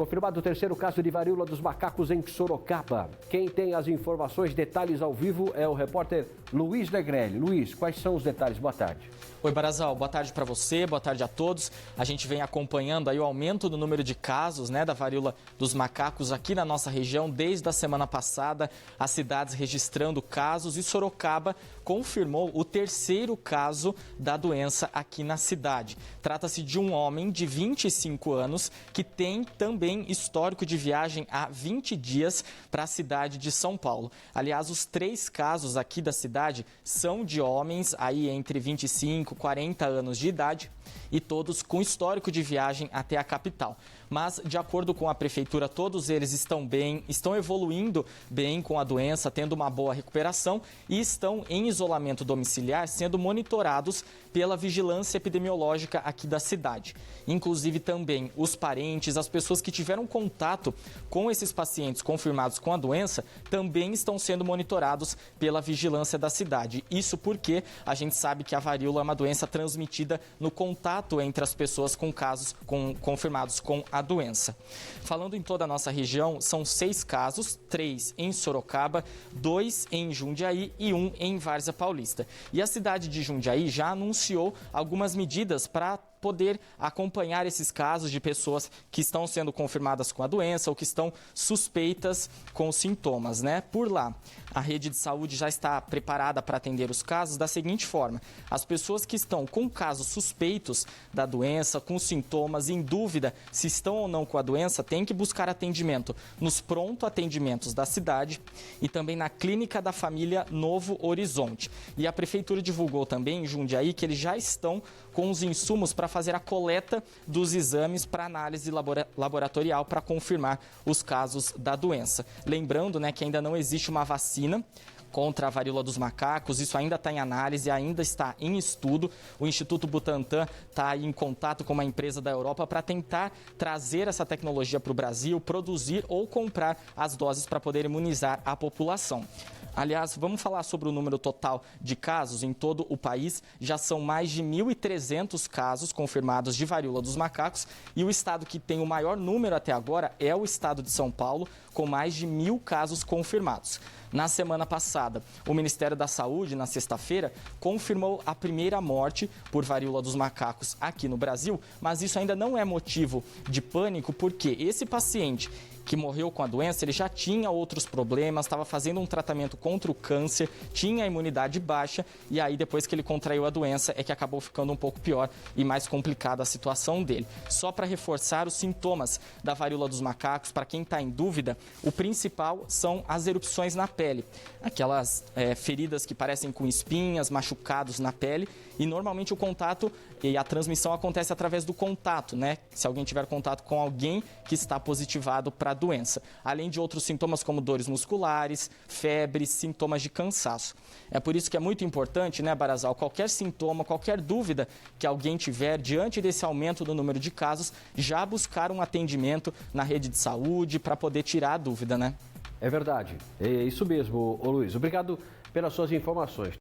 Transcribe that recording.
Confirmado o terceiro caso de varíola dos macacos em Sorocaba. Quem tem as informações, detalhes ao vivo, é o repórter Luiz Negrelli. Luiz, quais são os detalhes? Boa tarde. Oi, Barazal, boa tarde para você, boa tarde a todos. A gente vem acompanhando aí o aumento do número de casos, da varíola dos macacos aqui na nossa região desde a semana passada. As cidades registrando casos e Sorocaba confirmou o terceiro caso da doença aqui na cidade. Trata-se de um homem de 25 anos que tem também histórico de viagem há 20 dias para a cidade de São Paulo. Aliás, os 3 casos aqui da cidade são de homens aí entre 25 e 40 anos de idade e todos com histórico de viagem até a capital. Mas, de acordo com a prefeitura, todos eles estão bem, estão evoluindo bem com a doença, tendo uma boa recuperação e estão em isolamento domiciliar, sendo monitorados pela vigilância epidemiológica aqui da cidade. Inclusive também os parentes, as pessoas que tiveram contato com esses pacientes confirmados com a doença, também estão sendo monitorados pela vigilância da cidade. Isso porque a gente sabe que a varíola é uma doença transmitida no contato entre as pessoas com casos confirmados com a doença. Falando em toda a nossa região, são 6 casos, 3 em Sorocaba, 2 em Jundiaí e 1 em Várzea Paulista. E a cidade de Jundiaí já anunciou algumas medidas para poder acompanhar esses casos de pessoas que estão sendo confirmadas com a doença ou que estão suspeitas com sintomas, Por lá, a rede de saúde já está preparada para atender os casos da seguinte forma: as pessoas que estão com casos suspeitos da doença, com sintomas, em dúvida se estão ou não com a doença, têm que buscar atendimento nos pronto atendimentos da cidade e também na Clínica da Família Novo Horizonte. E a prefeitura divulgou também em Jundiaí que eles já estão com os insumos para fazer a coleta dos exames para análise laboratorial para confirmar os casos da doença. Lembrando, que ainda não existe uma vacina contra a varíola dos macacos, isso ainda está em análise, ainda está em estudo. O Instituto Butantan está em contato com uma empresa da Europa para tentar trazer essa tecnologia para o Brasil, produzir ou comprar as doses para poder imunizar a população. Aliás, vamos falar sobre o número total de casos em todo o país. Já são mais de 1.300 casos confirmados de varíola dos macacos e o estado que tem o maior número até agora é o estado de São Paulo, com mais de 1.000 casos confirmados. Na semana passada, o Ministério da Saúde, na sexta-feira, confirmou a primeira morte por varíola dos macacos aqui no Brasil, mas isso ainda não é motivo de pânico, porque esse paciente que morreu com a doença, ele já tinha outros problemas, estava fazendo um tratamento contra o câncer, tinha a imunidade baixa e aí depois que ele contraiu a doença é que acabou ficando um pouco pior e mais complicada a situação dele. Só para reforçar os sintomas da varíola dos macacos, para quem está em dúvida, o principal são as erupções na pele, aquelas feridas que parecem com espinhas, machucados na pele e normalmente o contato e a transmissão acontece através do contato, Se alguém tiver contato com alguém que está positivado para a doença, além de outros sintomas como dores musculares, febre, sintomas de cansaço. É por isso que é muito importante, Barazal, qualquer sintoma, qualquer dúvida que alguém tiver diante desse aumento do número de casos, já buscar um atendimento na rede de saúde para poder tirar a dúvida, É verdade, é isso mesmo, Luiz. Obrigado pelas suas informações.